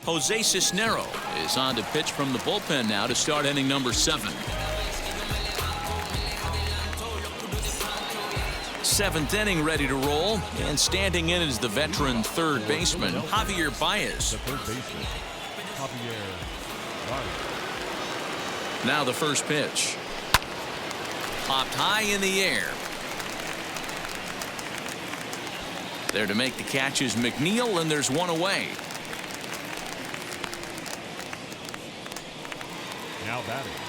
Jose Cisnero is on to pitch from the bullpen now to start inning number 7. Seventh inning ready to roll, and standing in is the veteran third baseman, Javier Baez. Now the first pitch. Popped high in the air. There to make the catch is McNeil, and there's one away.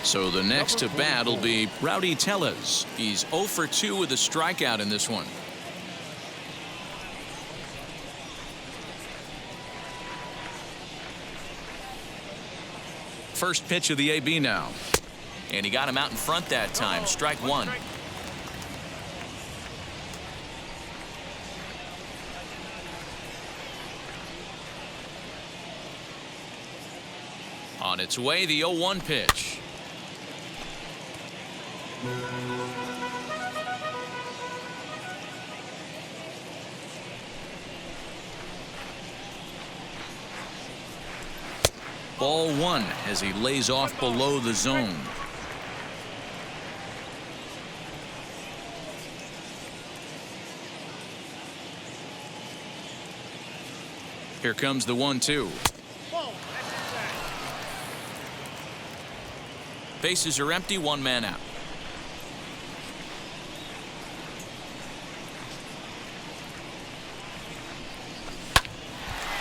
So the next to bat will be Rowdy Tellez. He's 0 for 2 with a strikeout in this one. First pitch of the AB now. And he got him out in front that time. Strike one. On its way, the 0-1 pitch. Ball one as he lays off below the zone. Here comes the 1-2. Bases are empty, one man out.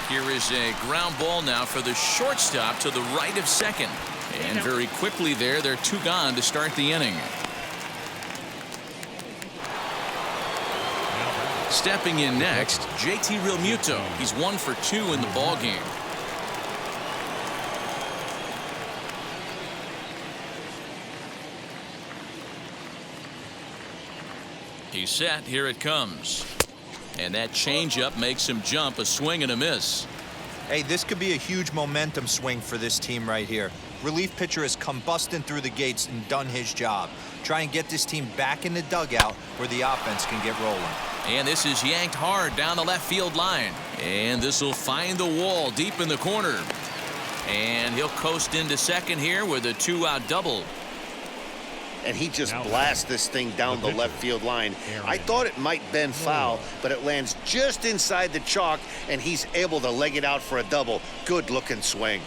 Here is a ground ball now for the shortstop to the right of second. And very quickly there, they're 2 gone to start the inning. Stepping in next, JT Realmuto. He's 1 for 2 in the ballgame. He's set. Here it comes. And that changeup makes him jump. A swing and a miss. Hey, this could be a huge momentum swing for this team right here. Relief pitcher has come busting through the gates and done his job. Try and get this team back in the dugout where the offense can get rolling. And this is yanked hard down the left field line. And this will find the wall deep in the corner. And he'll coast into second here with a 2-out double. And he just blasts this thing down the left field line. I thought it might bend foul, but it lands just inside the chalk, and he's able to leg it out for a double. Good looking swing.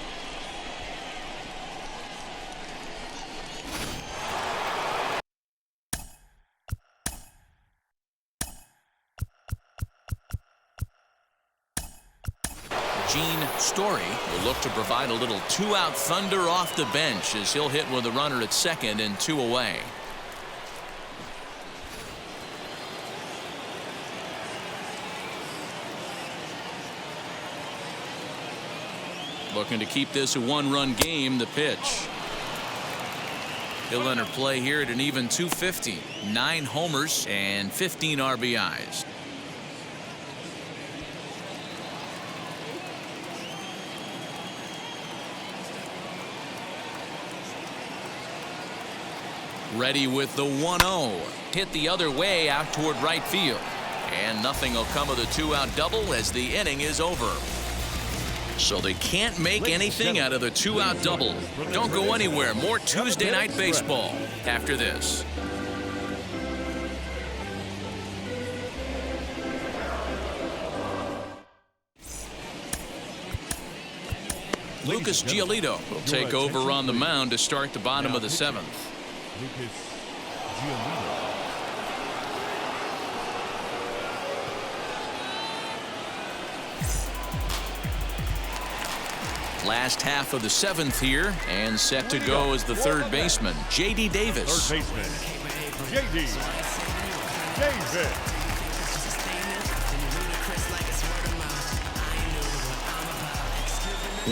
Gene Story will look to provide a little 2-out thunder off the bench as he'll hit with a runner at second and 2 away. Looking to keep this a 1-run game. The pitch. He'll enter play here at an even 250. 9 homers and 15 RBIs. Ready with the 1-0. Hit the other way out toward right field. And nothing will come of the 2-out double as the inning is over. So they can't make anything out of the 2-out double. Don't go anywhere. More Tuesday Night Baseball after this. Lucas Giolito will take over on the mound to start the bottom of the 7th. Lucas Giolito. Last half of the 7th here, and set to go as the third baseman, J.D. Davis. Third baseman, J.D. Davis.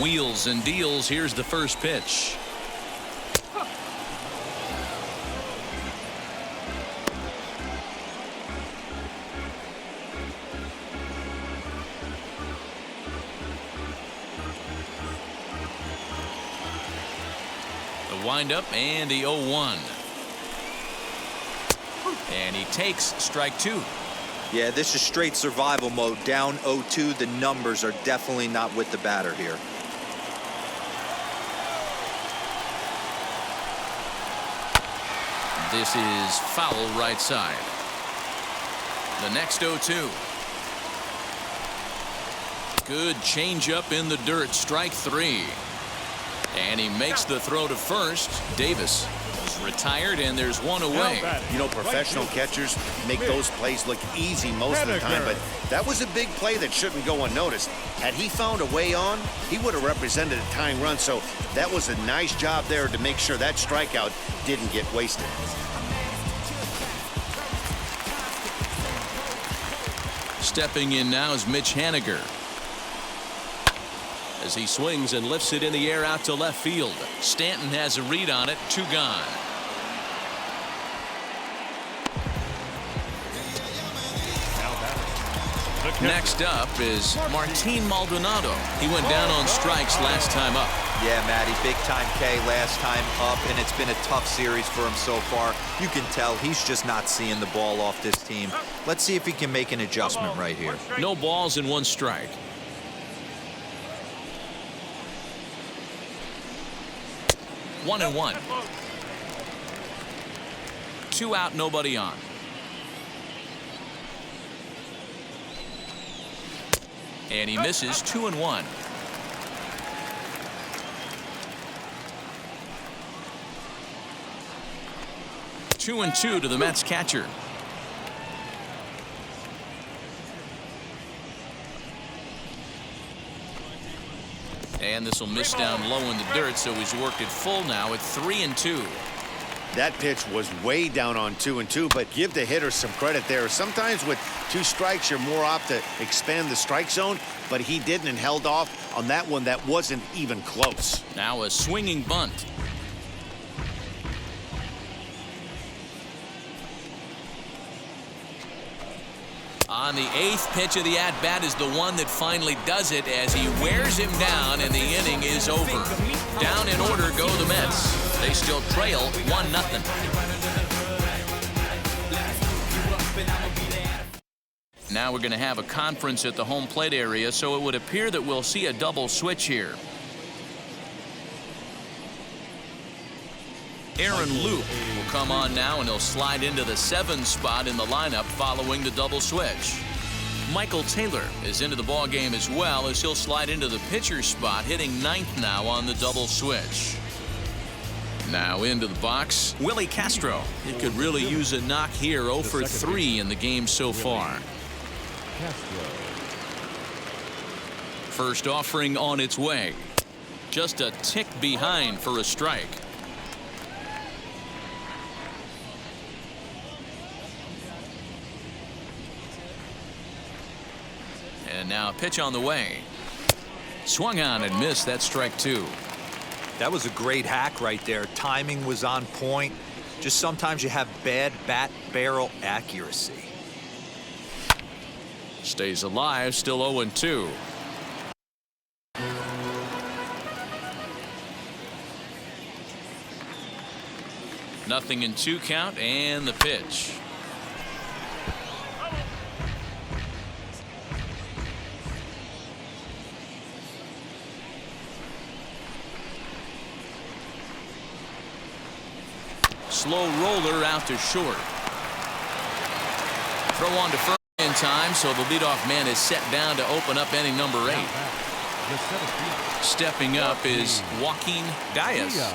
Wheels and deals. Here's the first pitch. Windup and the 0-1. And he takes strike 2. Yeah, this is straight survival mode. Down 0-2. The numbers are definitely not with the batter here. This is foul right side. The next 0-2. Good changeup in the dirt. Strike 3. And he makes the throw to first. Davis is retired, and there's one away. You know, professional catchers make those plays look easy most of the time, but that was a big play that shouldn't go unnoticed. Had he found a way on, he would have represented a tying run, so that was a nice job there to make sure that strikeout didn't get wasted. Stepping in now is Mitch Haniger. As he swings and lifts it in the air out to left field. Stanton has a read on it. 2 gone. Next up is Martin Maldonado. He went down on strikes last time up. Yeah, Matty, big time K last time up, and it's been a tough series for him so far. You can tell he's just not seeing the ball off this team. Let's see if he can make an adjustment right here. No balls and 1 strike. One and 1. 2 out, nobody on. And he misses. 2 and 1. Two and 2 to the Mets catcher. And this will miss down low in the dirt, so he's worked it full now at 3 and 2. That pitch was way down on 2 and 2, but give the hitter some credit there. Sometimes with 2 strikes, you're more apt to expand the strike zone, but he didn't and held off on that one that wasn't even close. Now a swinging bunt. On the 8th pitch of the at-bat is the one that finally does it as he wears him down, and the inning is over. Down in order go the Mets. They still trail 1-0. Now we're going to have a conference at the home plate area, so it would appear that we'll see a double switch here. Aaron Loop will come on now, and he'll slide into the 7 spot in the lineup following the double switch. Michael Taylor is into the ball game as well, as he'll slide into the pitcher spot, hitting 9th now on the double switch. Now into the box, Willie Castro. He could really use a knock here. 0 for 3 in the game so far. First offering on its way. Just a tick behind for a strike. And now a pitch on the way. Swung on and missed. That strike 2. That was a great hack right there. Timing was on point. Just sometimes you have bad bat barrel accuracy. Stays alive, still 0-2. Nothing in 2 count, and the pitch. Slow roller out to short. Throw on to first in time, so the leadoff man is set down to open up inning number 8. Stepping up is Joaquin Diaz.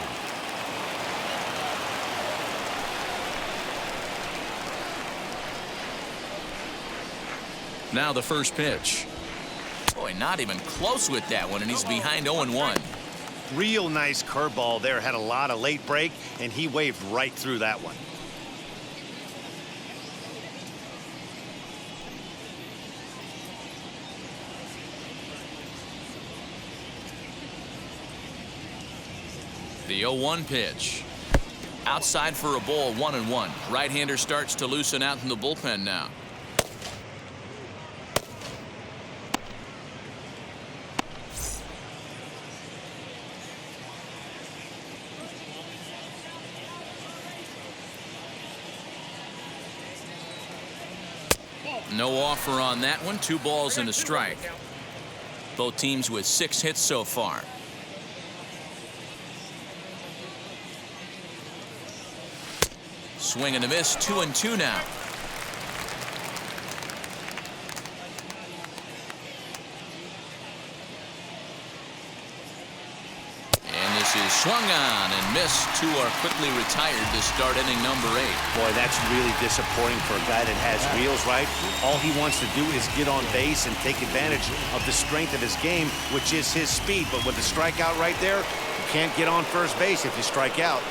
Now the first pitch. Boy, not even close with that one, and he's behind 0-1. Real nice curveball there. Had a lot of late break, and he waved right through that one. The 0-1 pitch. Outside for a ball, 1-1. Right-hander starts to loosen out in the bullpen now. No offer on that one. 2 balls and a strike. Both teams with 6 hits so far. Swing and a miss. 2-2 now. And this is swung on and missed. 2 are quickly retired to start inning number 8. Boy, that's really disappointing for a guy that has wheels, right? All he wants to do is get on base and take advantage of the strength of his game, which is his speed. But with the strikeout right there, you can't get on first base if you strike out.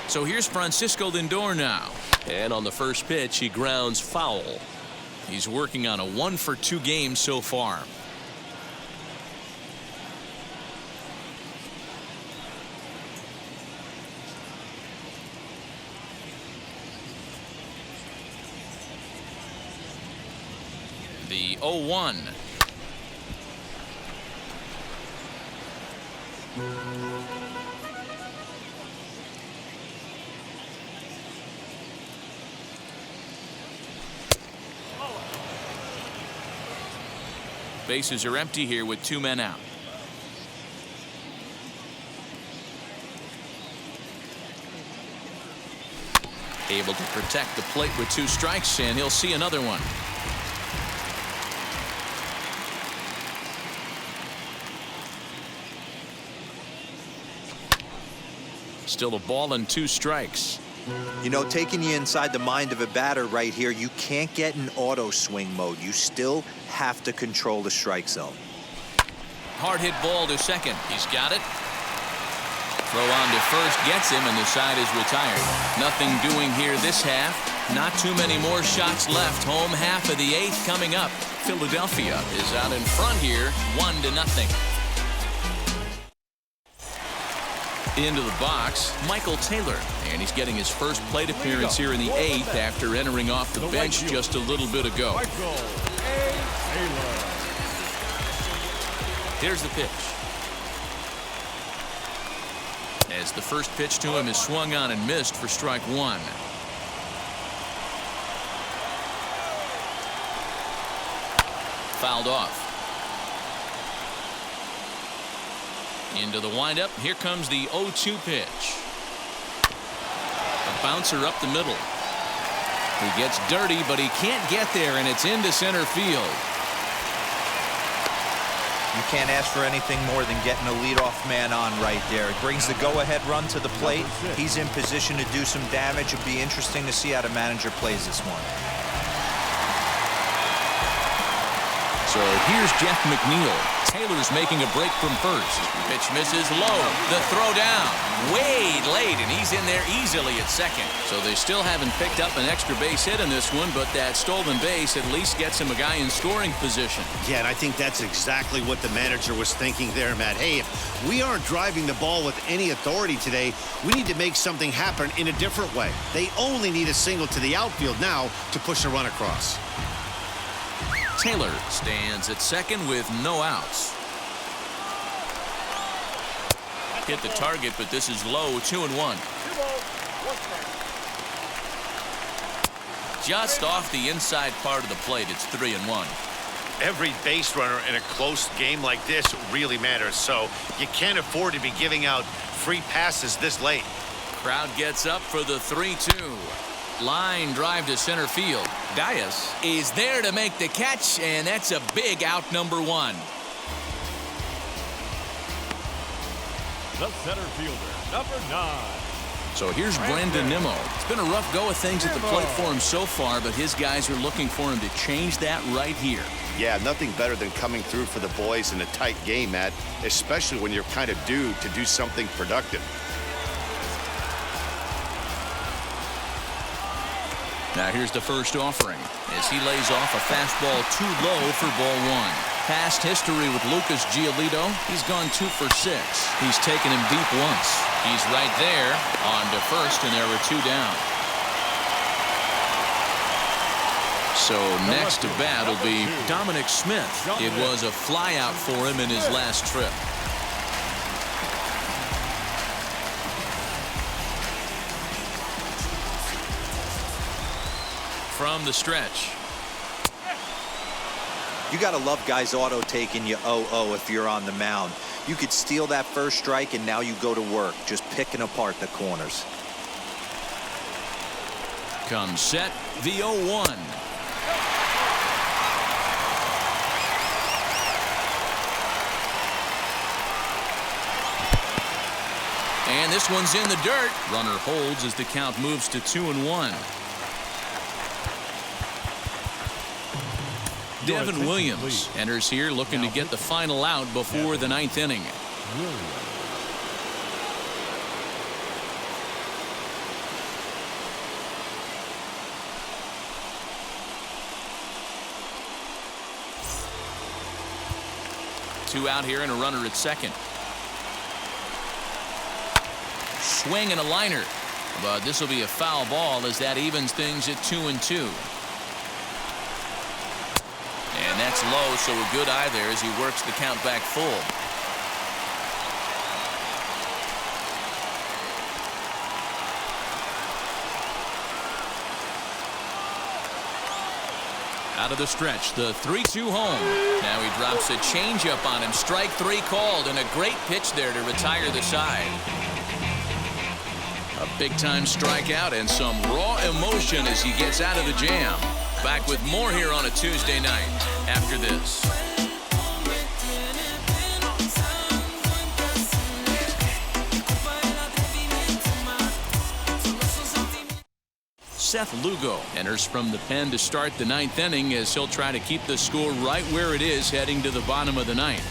So here's Francisco Lindor now. And on the first pitch, he grounds foul. He's working on a 1-for-2 game so far. The 0-1. Bases are empty here with 2 men out. Able to protect the plate with 2 strikes, and he'll see another one. Still a ball and 2 strikes. You know, taking you inside the mind of a batter right here, you can't get in auto swing mode. You still have to control the strike zone. Hard hit ball to second. He's got it. Throw on to first gets him, and the side is retired. Nothing doing here this half. Not too many more shots left. Home half of the 8th coming up. Philadelphia is out in front here, 1-0. Into the box, Michael Taylor, and he's getting his first plate appearance here in the 8th after entering off the bench just a little bit ago. Here's the pitch. As the first pitch to him is swung on and missed for strike 1. Fouled off. Into the windup. Here comes the 0-2 pitch. A bouncer up the middle. He gets dirty, but he can't get there, and it's into center field. You can't ask for anything more than getting a leadoff man on right there. It brings the go-ahead run to the plate. He's in position to do some damage. It'll be interesting to see how the manager plays this one. So here's Jeff McNeil. Taylor's making a break from first. Pitch misses low. The throw down. Way late, and he's in there easily at second. So they still haven't picked up an extra base hit in this one, but that stolen base at least gets him a guy in scoring position. Yeah, and I think that's exactly what the manager was thinking there, Matt. Hey, if we aren't driving the ball with any authority today, we need to make something happen in a different way. They only need a single to the outfield now to push a run across. Taylor stands at second with no outs. Hit the target, but this is low. 2-1. Just off the inside part of the plate. It's 3-1. Every base runner in a close game like this really matters, so you can't afford to be giving out free passes this late. Crowd gets up for the 3-2. Line drive to center field. Dias is there to make the catch, and that's a big out, number 1. The center fielder, number 9. So here's Brandon Nimmo. It's been a rough go of things at the plate for him so far, but his guys are looking for him to change that right here. Yeah, nothing better than coming through for the boys in a tight game, Matt, especially when you're kind of due to do something productive. Now here's the first offering as he lays off a fastball too low for ball 1. Past history with Lucas Giolito. He's gone 2 for 6. He's taken him deep once. He's right there on to first, and there were 2 down. So next to bat will be Dominic Smith. It was a flyout for him in his last trip. from the stretch. You got to love guys auto taking you 0-0 if you're on the mound. You could steal that first strike and now you go to work just picking apart the corners. Comes set, the 0-1. And this one's in the dirt. Runner holds as the count moves to 2-1. Devin Williams enters here looking to get the final out before the ninth inning. Two out here and a runner at second. Swing and a liner, but this will be a foul ball as that evens things at 2-2. And that's low, so a good eye there as he works the count back full. Out of the stretch, the 3-2 home. Now he drops a changeup on him. Strike three called, and a great pitch there to retire the side. A big-time strikeout and some raw emotion as he gets out of the jam. Back with more here on a Tuesday night after this. Seth Lugo enters from the pen to start the ninth inning as he'll try to keep the score right where it is heading to the bottom of the ninth.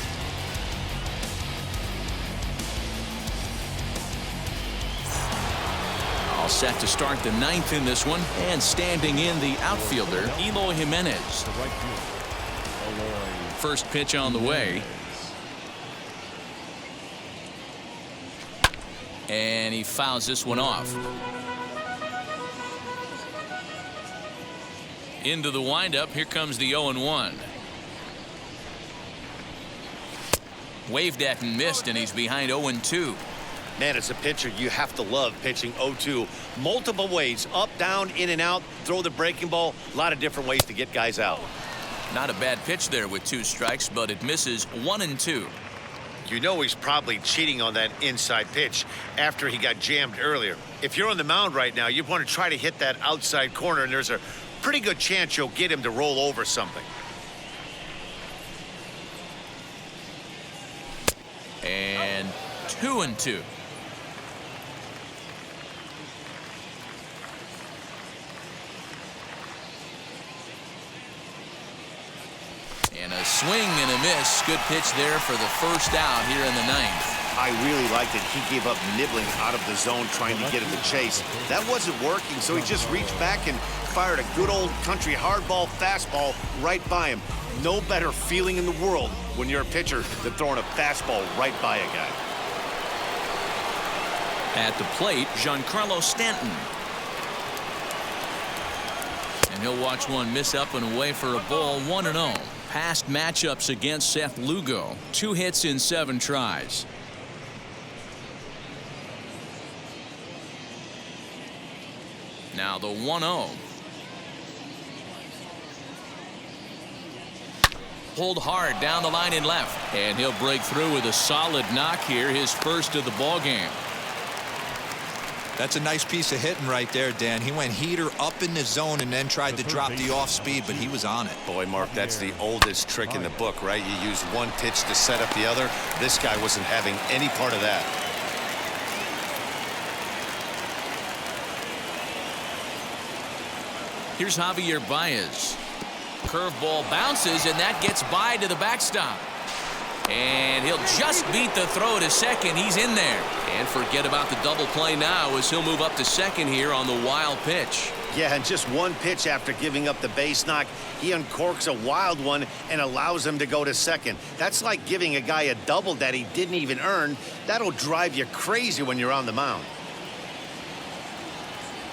All set to start the ninth in this one, and standing in the outfielder, Eloy Jimenez. First pitch on the way. And he fouls this one off. Into the windup. Here comes the 0-1. Waved at and missed, and he's behind 0-2. Man, as a pitcher, you have to love pitching 0-2. Multiple ways, up, down, in and out, throw the breaking ball. A lot of different ways to get guys out. Not a bad pitch there with 2 strikes, but it misses 1-2. You know he's probably cheating on that inside pitch after he got jammed earlier. If you're on the mound right now, you want to try to hit that outside corner, and there's a pretty good chance you'll get him to roll over something. And 2-2. And a swing and a miss. Good pitch there for the first out here in the ninth. I really liked it. He gave up nibbling out of the zone trying to get him to chase. That wasn't working, so he just reached back and fired a good old country hardball fastball right by him. No better feeling in the world when you're a pitcher than throwing a fastball right by a guy. At the plate, Giancarlo Stanton. And he'll watch one miss up and away for a ball. 1-0. Past matchups against Seth Lugo. 2 hits in 7 tries. Now the 1-0. Pulled hard down the line and left. And he'll break through with a solid knock here, his first of the ball game. That's a nice piece of hitting right there, Dan. He went heater up in the zone and then tried to drop the off speed, but he was on it. Boy, Mark, that's the oldest trick in the book, right? You use one pitch to set up the other. This guy wasn't having any part of that. Here's Javier Baez. Curveball bounces, and that gets by to the backstop. And he'll just beat the throw to second. He's in there. And forget about the double play now as he'll move up to second here on the wild pitch. Yeah, and just one pitch after giving up the base knock, he uncorks a wild one and allows him to go to second. That's like giving a guy a double that he didn't even earn. That'll drive you crazy when you're on the mound.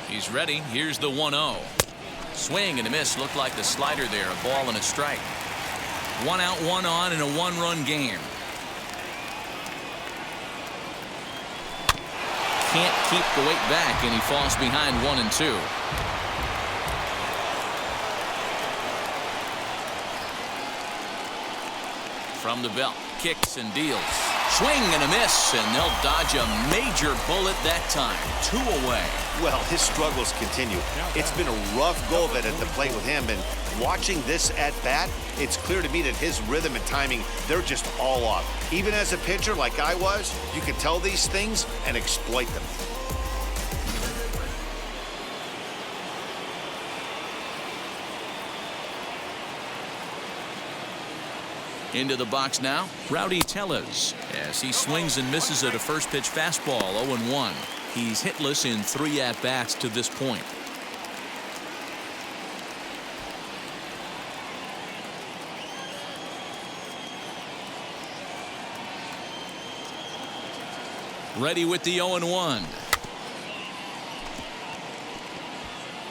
He's ready. Here's the 1-0. Swing and a miss. Looked like the slider there. A ball and a strike. 1 out, 1 on in a 1-run game. Can't keep the weight back, and he falls behind 1-2. from the belt. Kicks and deals. Swing and a miss, and they'll dodge a major bullet that time. 2 away. Well, his struggles continue. It's been a rough go of it at the plate with him, and watching this at-bat, it's clear to me that his rhythm and timing, they're just all off. Even as a pitcher like I was, you can tell these things and exploit them. Into the box now, Rowdy Tellez, as he swings and misses at a first pitch fastball, 0-1. He's hitless in 3 at-bats to this point. Ready with the 0-1.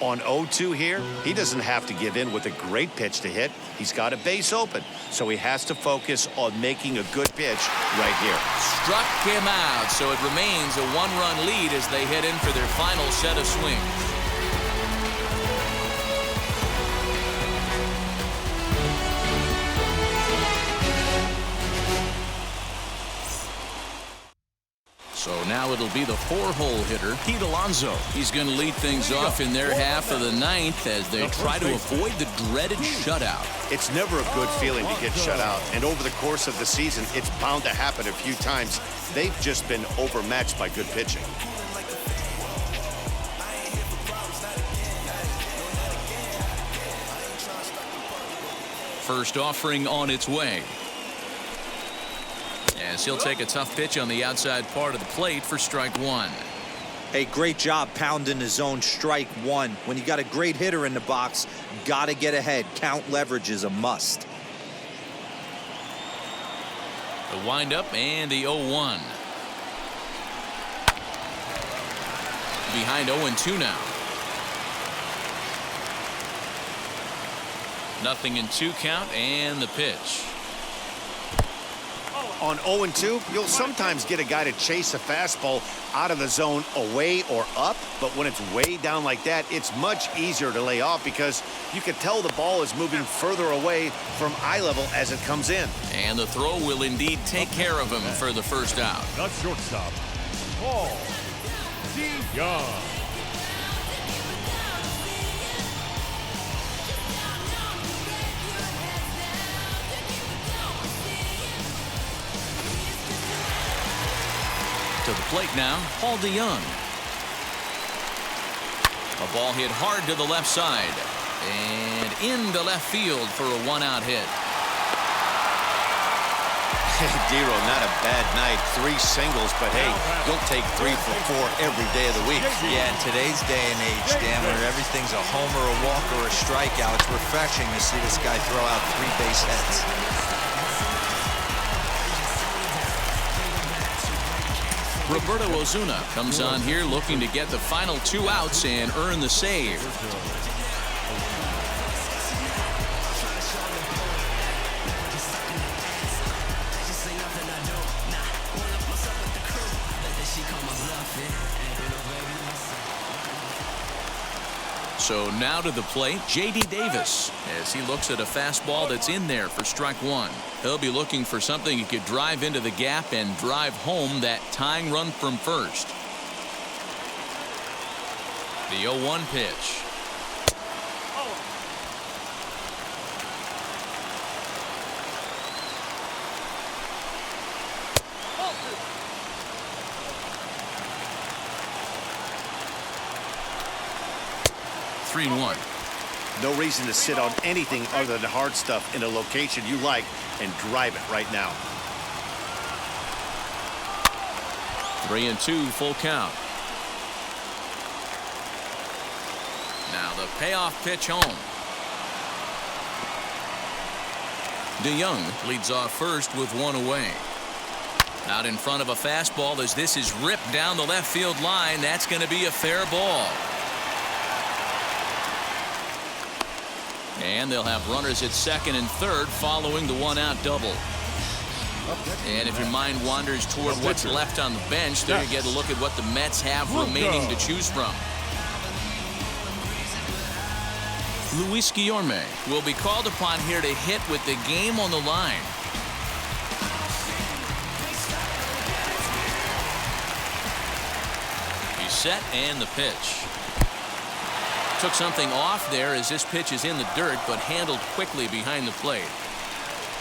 On 0-2 here, he doesn't have to give in with a great pitch to hit. He's got a base open, so he has to focus on making a good pitch right here. Struck him out, so it remains a 1-run lead as they head in for their final set of swings. So now it'll be the 4-hole hitter, Pete Alonso. He's going to lead things off in their half of the 9th as they try to avoid the dreaded shutout. It's never a good feeling to get shut out, and over the course of the season, it's bound to happen a few times. They've just been overmatched by good pitching. First offering on its way. As he'll take a tough pitch on the outside part of the plate for strike 1. Hey, great job pounding the zone, strike 1. When you got a great hitter in the box, got to get ahead. Count leverage is a must. The windup and the 0-1. Behind 0-2 now. Nothing in 2 count and the pitch. On 0-2, you'll sometimes get a guy to chase a fastball out of the zone away or up, but when it's way down like that, it's much easier to lay off because you can tell the ball is moving further away from eye level as it comes in. And the throw will indeed take care of him for the first out. The shortstop, Paul DeYoung. To the plate now, Paul DeYoung. A ball hit hard to the left side and into left field for a 1-out hit. Hey, Dero, not a bad night. 3 singles, but hey, you'll take 3 for 4 every day of the week. Yeah, in today's day and age, Dan, where everything's a homer, a walk, or a strikeout, it's refreshing to see this guy throw out 3 base hits. Roberto Ozuna comes on here looking to get the final 2 outs and earn the save. So now to the plate, J.D. Davis, as he looks at a fastball that's in there for strike 1. He'll be looking for something he could drive into the gap and drive home that tying run from first. The 0-1 pitch. Three and 1. No reason to sit on anything other than hard stuff in a location you like and drive it right now. 3-2, full count. Now the payoff pitch home. DeYoung leads off first with 1 away. Out in front of a fastball as this is ripped down the left field line. That's going to be a fair ball. And they'll have runners at second and third following the 1-out double. And if your mind wanders toward what's left on the bench, there you get a look at what the Mets have remaining to choose from. Luis Guillorme will be called upon here to hit with the game on the line. Set and the pitch. Took something off there as this pitch is in the dirt, but handled quickly behind the plate.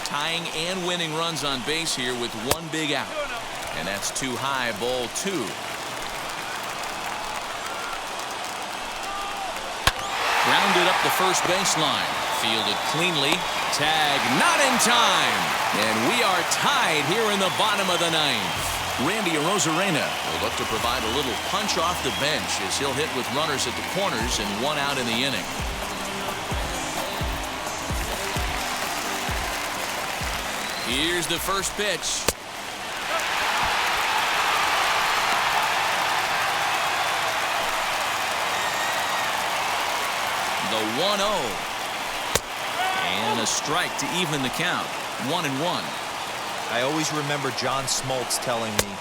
Tying and winning runs on base here with one big out. And that's too high, ball 2. Grounded up the first baseline. Fielded cleanly. Tag not in time. And we are tied here in the bottom of the 9th. Randy Arozarena will look to provide a little punch off the bench as he'll hit with runners at the corners and one out in the inning. Here's the first pitch. The 1-0. And a strike to even the count. 1-1. I always remember John Smoltz telling me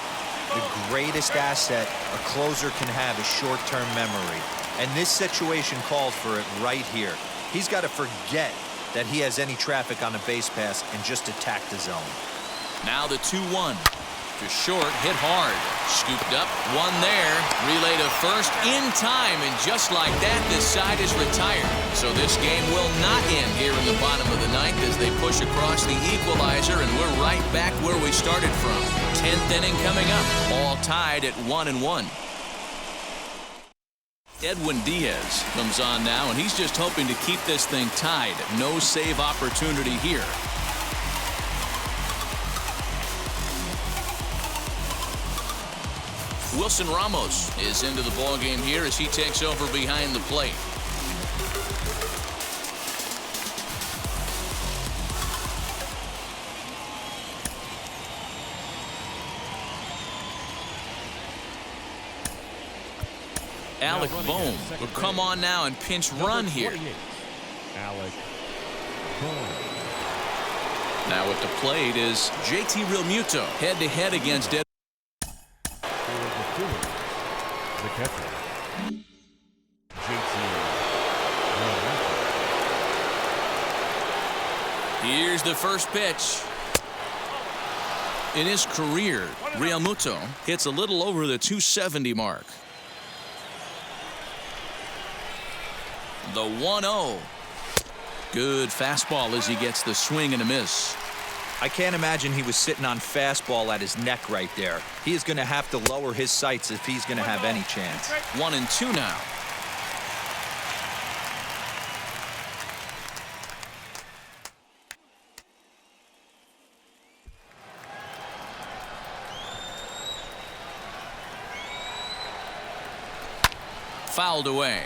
the greatest asset a closer can have is short-term memory. And this situation calls for it right here. He's got to forget that he has any traffic on a base pass and just attack the zone. Now the 2-1. To short, hit hard. Scooped up, one there. Relay to first in time, and just like that, this side is retired. So this game will not end here in the bottom of the 9th as they push across the equalizer, and we're right back where we started from. 10th inning coming up, all tied at 1-1. Edwin Diaz comes on now, and he's just hoping to keep this thing tied. No save opportunity here. Wilson Ramos is into the ballgame here as he takes over behind the plate. Alec Bohm will come on now and pinch run here. Alec Bohm. Now at the plate is JT Realmuto head-to-head against Ed. The catcher, Here's the first pitch. In his career, Realmuto hits a little over the 270 mark. The 1-0. Good fastball as he gets the swing and a miss. I can't imagine he was sitting on fastball at his neck right there. He is going to have to lower his sights if he's going to have any chance. 1-2 now. Fouled away.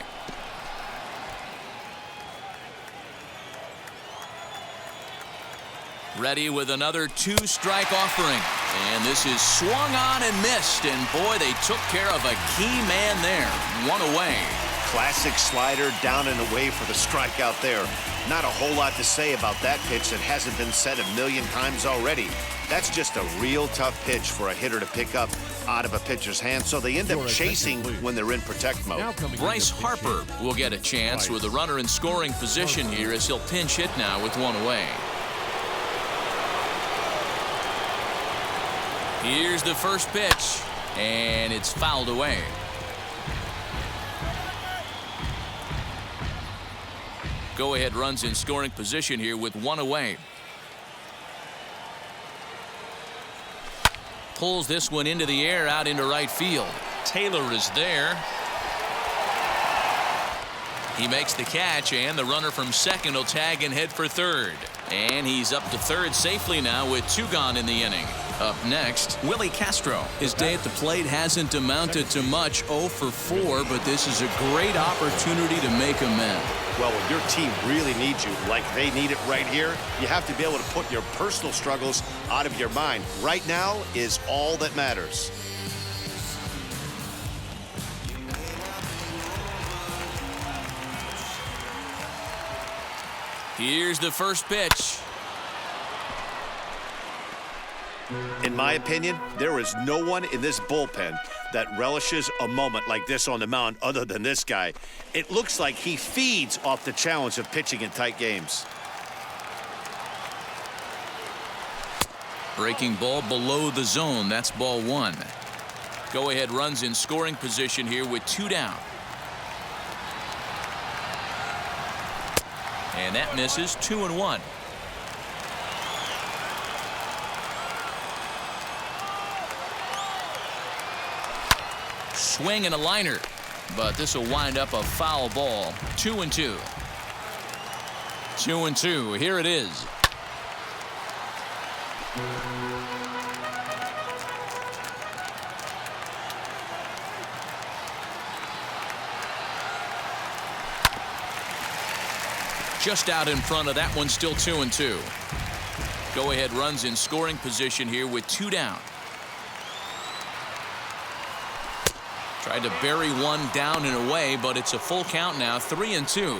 Ready with another 2-strike offering. And this is swung on and missed. And boy, they took care of a key man there. 1 away. Classic slider down and away for the strikeout there. Not a whole lot to say about that pitch that hasn't been said a million times already. That's just a real tough pitch for a hitter to pick up out of a pitcher's hand, so they end up chasing when they're in protect mode. Bryce Harper will get a chance with a runner in scoring position here as he'll pinch hit now with 1 away. Here's the first pitch, and it's fouled away. Go-ahead runs in scoring position here with 1 away. Pulls this one into the air out into right field. Taylor is there. He makes the catch, and the runner from second will tag and head for third. And he's up to third safely now with 2 gone in the inning. Up next, Willie Castro. His day at the plate hasn't amounted to much, 0 for 4, but this is a great opportunity to make amends. Well, when your team really needs you, like they need it right here, you have to be able to put your personal struggles out of your mind. Right now is all that matters. Here's the first pitch. In my opinion, there is no one in this bullpen that relishes a moment like this on the mound other than this guy. It looks like he feeds off the challenge of pitching in tight games. Breaking ball below the zone. That's ball 1. Go-ahead runs in scoring position here with 2 down. And that misses. 2-1. Swing and a liner, but this will wind up a foul ball. 2-2. 2-2. Here it is. Just out in front of that one, still 2-2. Go-ahead runs in scoring position here with 2 down. Tried to bury one down and away, but it's a full count now, 3-2.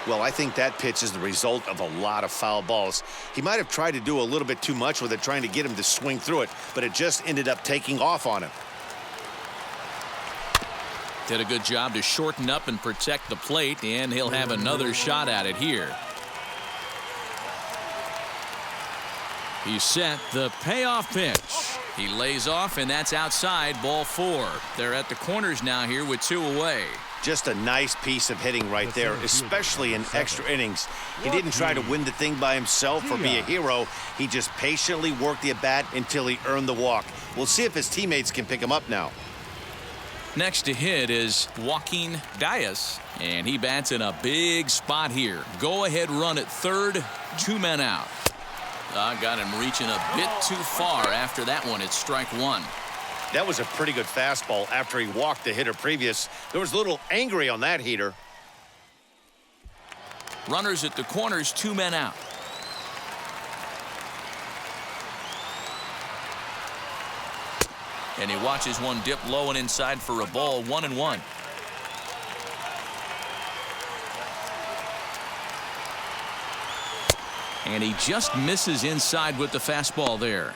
Well, I think that pitch is the result of a lot of foul balls. He might have tried to do a little bit too much with it, trying to get him to swing through it, but it just ended up taking off on him. Did a good job to shorten up and protect the plate, and he'll have another shot at it here. He's set the payoff pitch. He lays off, and that's outside, ball 4. They're at the corners now here with 2 away. Just a nice piece of hitting right there, especially in extra innings. He didn't try to win the thing by himself or be a hero. He just patiently worked the at-bat until he earned the walk. We'll see if his teammates can pick him up now. Next to hit is Joaquin Diaz, and he bats in a big spot here. Go-ahead run at third, 2 men out. Got him reaching a bit too far after that one. It's strike 1. That was a pretty good fastball after he walked the hitter previous. There was a little angry on that heater. Runners at the corners, 2 men out. And he watches one dip low and inside for a ball. 1-1. And he just misses inside with the fastball there.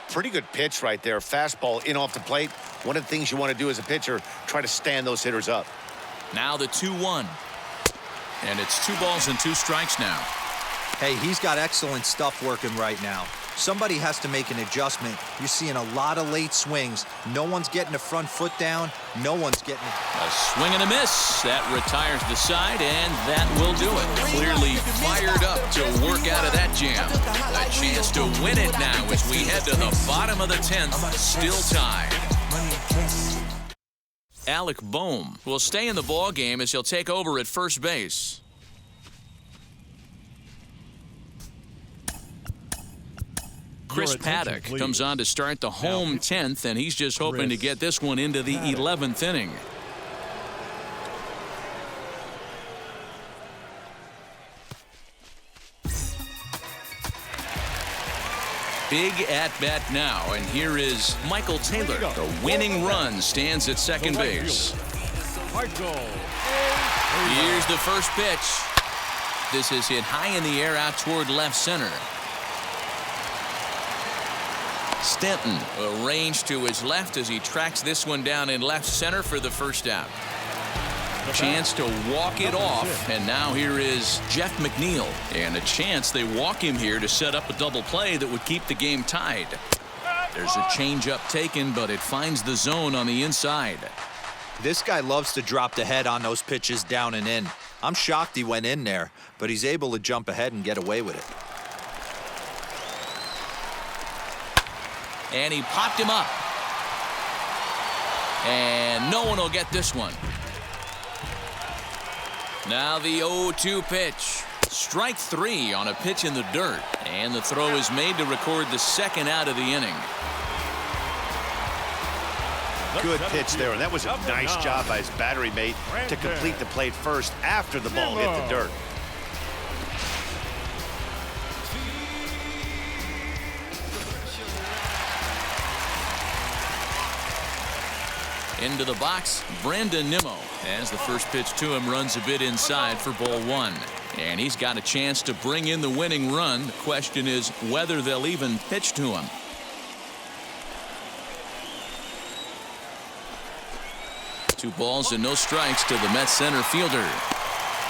Pretty good pitch right there. Fastball in off the plate. One of the things you want to do as a pitcher, try to stand those hitters up. Now the 2-1. And it's 2 balls and 2 strikes now. Hey, he's got excellent stuff working right now. Somebody has to make an adjustment. You're seeing a lot of late swings. No one's getting the front foot down. No one's getting it. A swing and a miss. That retires the side, and that will do it. Clearly fired up to work out of that jam. A chance to win it now as we head to the bottom of the 10th. Still tied. Alec Boehm will stay in the ball game as he'll take over at first base. Chris Paddock comes on to start the home 10th, and he's just hoping to get this one into the 11th inning. Big at-bat now, and here is Michael Taylor. The winning run stands at second base. Here's the first pitch. This is hit high in the air out toward left center. Stanton arranged to his left as he tracks this one down in left center for the first out. Chance to walk it off, and now here is Jeff McNeil, and a chance they walk him here to set up a double play that would keep the game tied. There's a changeup taken, but it finds the zone on the inside. This guy loves to drop the head on those pitches down and in. I'm shocked he went in there, but he's able to jump ahead and get away with it. And he popped him up. And no one will get this one. Now the 0-2 pitch. Strike 3 on a pitch in the dirt. And the throw is made to record the second out of the inning. Good pitch there, and that was a nice job by his battery mate to complete the plate first after the ball hit the dirt. Into the box, Brandon Nimmo, as the first pitch to him runs a bit inside for ball 1. And he's got a chance to bring in the winning run. The question is whether they'll even pitch to him. Two balls and no strikes to the Mets center fielder.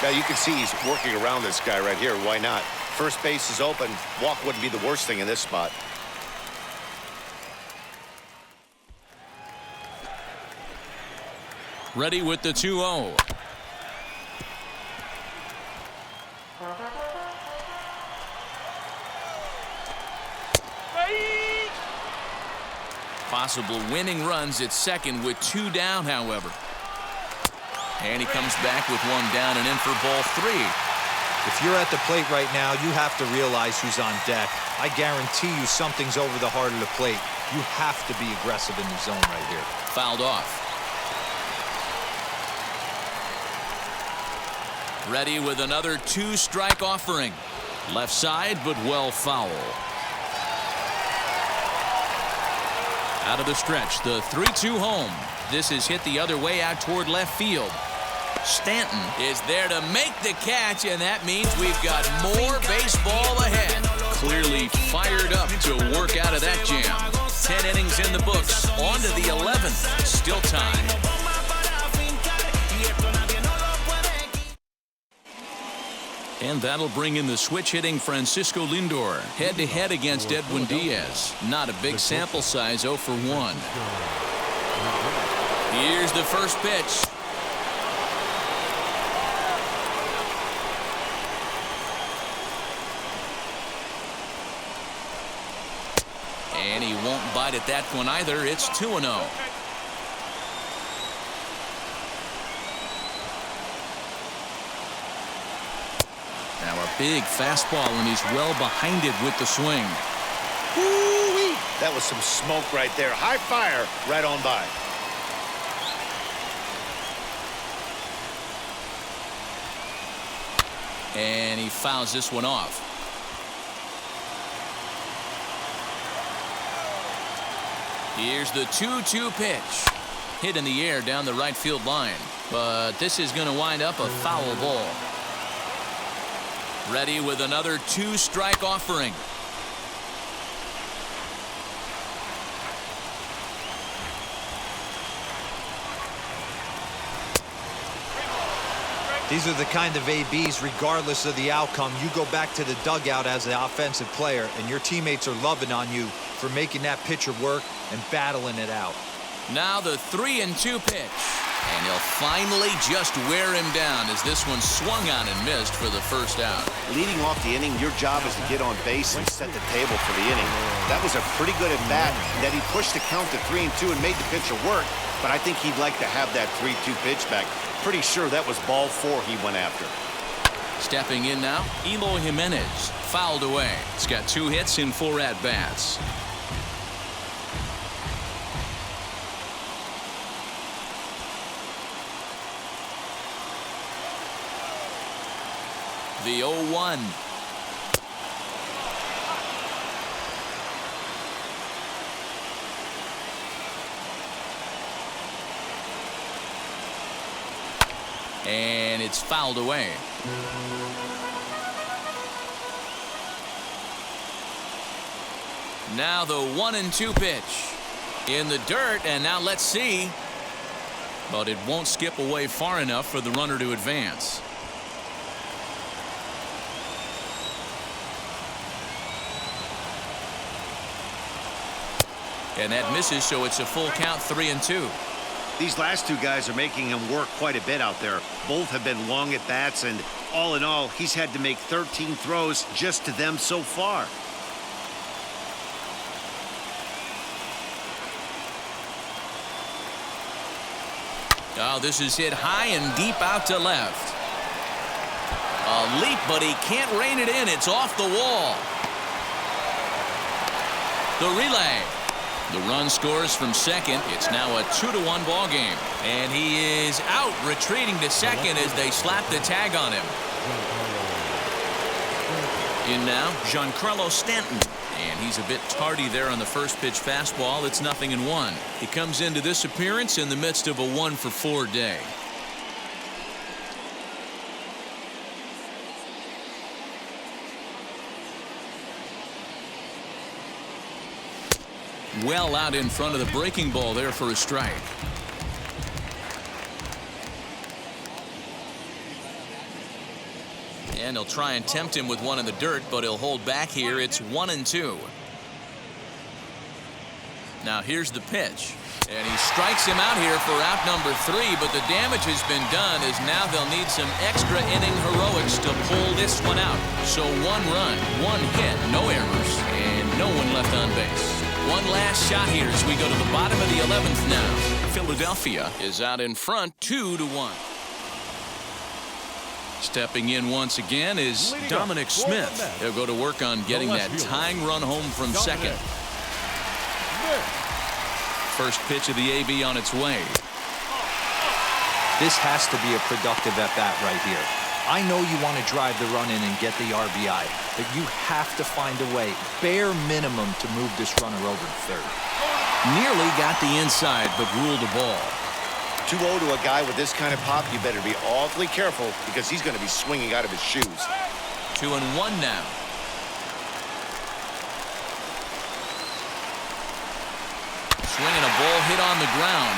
Now you can see he's working around this guy right here. Why not? First base is open. Walk wouldn't be the worst thing in this spot. Ready with the 2-0. Possible winning runs at second with 2 down, however. And he comes back with 1 down and in for ball 3. If you're at the plate right now, you have to realize who's on deck. I guarantee you something's over the heart of the plate. You have to be aggressive in the zone right here. Fouled off. Ready with another 2-strike offering. Left side, but well foul. Out of the stretch, the 3-2 home. This is hit the other way out toward left field. Stanton is there to make the catch, and that means we've got more baseball ahead. Clearly fired up to work out of that jam. 10 innings in the books. On to the 11th. Still time. And that'll bring in the switch-hitting Francisco Lindor, head-to-head against Edwin Diaz. Not a big sample size, 0 for 1. Here's the first pitch. And he won't bite at that one either. It's 2-0. Now a big fastball, and he's well behind it with the swing. Woo-wee. That was some smoke right there. High fire right on by. And he fouls this one off. Here's the 2-2 pitch. Hit in the air down the right field line. But this is going to wind up a foul ball. Ready with another 2-strike offering. These are the kind of ABs, regardless of the outcome, you go back to the dugout as the offensive player, and your teammates are loving on you for making that pitcher work and battling it out. Now the 3-2 pitch. And he'll finally just wear him down as this one swung on and missed for the first out. Leading off the inning, your job is to get on base and set the table for the inning. That was a pretty good at bat that he pushed the count to 3-2 and made the pitcher work, but I think he'd like to have that 3-2 pitch back. Pretty sure that was ball 4 he went after. Stepping in now, Eloy Jimenez. Fouled away. He's got 2 hits in 4 at-bats. The 0-1. And it's fouled away. Now the 1-2 pitch. In the dirt, and now let's see. But it won't skip away far enough for the runner to advance. And that misses, so it's a full count, 3-2. These last 2 guys are making him work quite a bit out there. Both have been long at bats, and all in all, he's had to make 13 throws just to them so far. Oh, this is hit high and deep out to left. A leap, but he can't rein it in. It's off the wall. The relay. The run scores from second. It's now a 2-1 ball game. And he is out, retreating to second as they slap the tag on him. In now, Giancarlo Stanton. And he's a bit tardy there on the first pitch fastball. It's 0-1. He comes into this appearance in the midst of a 1-for-4 day. Well out in front of the breaking ball there for a strike. And he'll try and tempt him with one in the dirt, but he'll hold back here. It's 1-2. Now here's the pitch. And he strikes him out here for out number 3, but the damage has been done as now they'll need some extra inning heroics to pull this one out. So 1 run, 1 hit, no errors, and no one left on base. One last shot here as we go to the bottom of the 11th now. Philadelphia is out in front 2-1. Stepping in once again is Dominic Smith. He'll go to work on getting that tying run home from second. First pitch of the AB on its way. This has to be a productive at-bat right here. I know you want to drive the run in and get the RBI, but you have to find a way, bare minimum, to move this runner over to third. Nearly got the inside, but ruled the ball. 2-0 to a guy with this kind of pop, you better be awfully careful because he's going to be swinging out of his shoes. 2-1 now. Swinging a ball hit on the ground.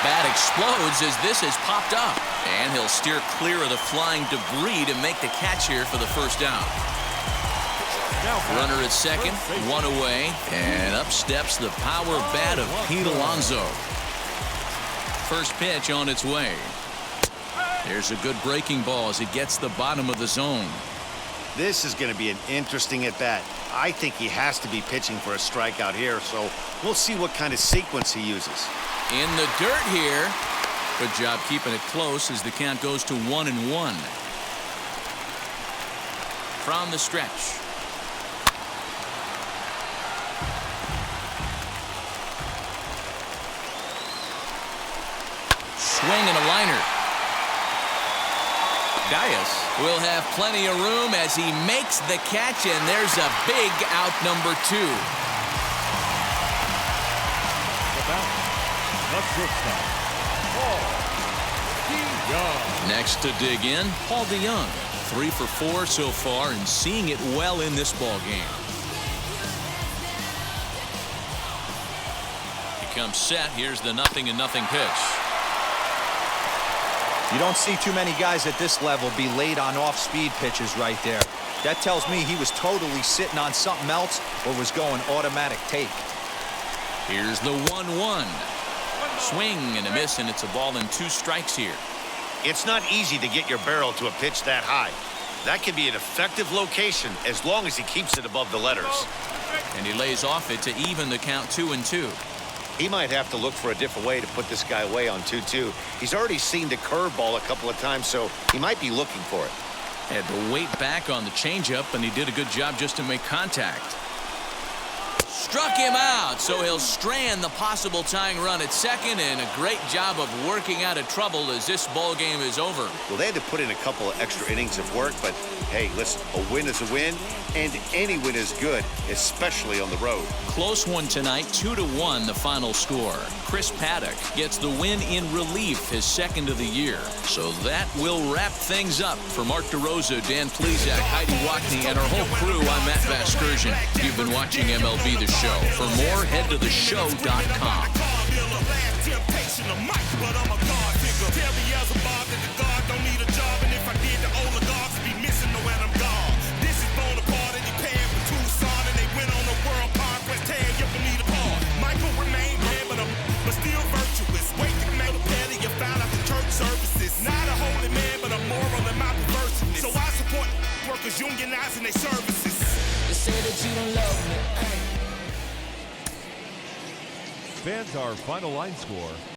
Bat explodes as this has popped up. And he'll steer clear of the flying debris to make the catch here for the first down. Runner at second, 1 away, and up steps the power bat of Pete Alonso. First pitch on its way. There's a good breaking ball as it gets the bottom of the zone. This is going to be an interesting at-bat. I think he has to be pitching for a strikeout here, so we'll see what kind of sequence he uses. In the dirt here. Good job keeping it close as the count goes to 1-1. From the stretch. Swing and a liner. Dias will have plenty of room as he makes the catch, and there's a big out number 2. Next to dig in, Paul DeYoung. 3 for 4 so far and seeing it well in this ball game. He comes set. Here's the 0-0 pitch. You don't see too many guys at this level be late on off-speed pitches right there. That tells me he was totally sitting on something else or was going automatic take. Here's the 1-1. Swing and a miss, and it's a ball and 2 strikes here. It's not easy to get your barrel to a pitch that high. That can be an effective location as long as he keeps it above the letters. And he lays off it to even the count 2-2. He might have to look for a different way to put this guy away on 2-2. He's already seen the curveball a couple of times, so he might be looking for it. Had to wait back on the changeup, and he did a good job just to make contact. Struck him out, so he'll strand the possible tying run at second, and a great job of working out of trouble as this ball game is over. Well, they had to put in a couple of extra innings of work, but hey, listen, a win is a win, and any win is good, especially on the road. Close one tonight, 2-1 the final score. Chris Paddock gets the win in relief, his second of the year. So that will wrap things up. For Mark DeRosa, Dan Plesac, Heidi Watney, and our whole crew, I'm Matt Vasgersian. You've been watching MLB The Show. For more, head to theshow.com. Unionizing their services. They say that you don't love me. Fans, our final line score.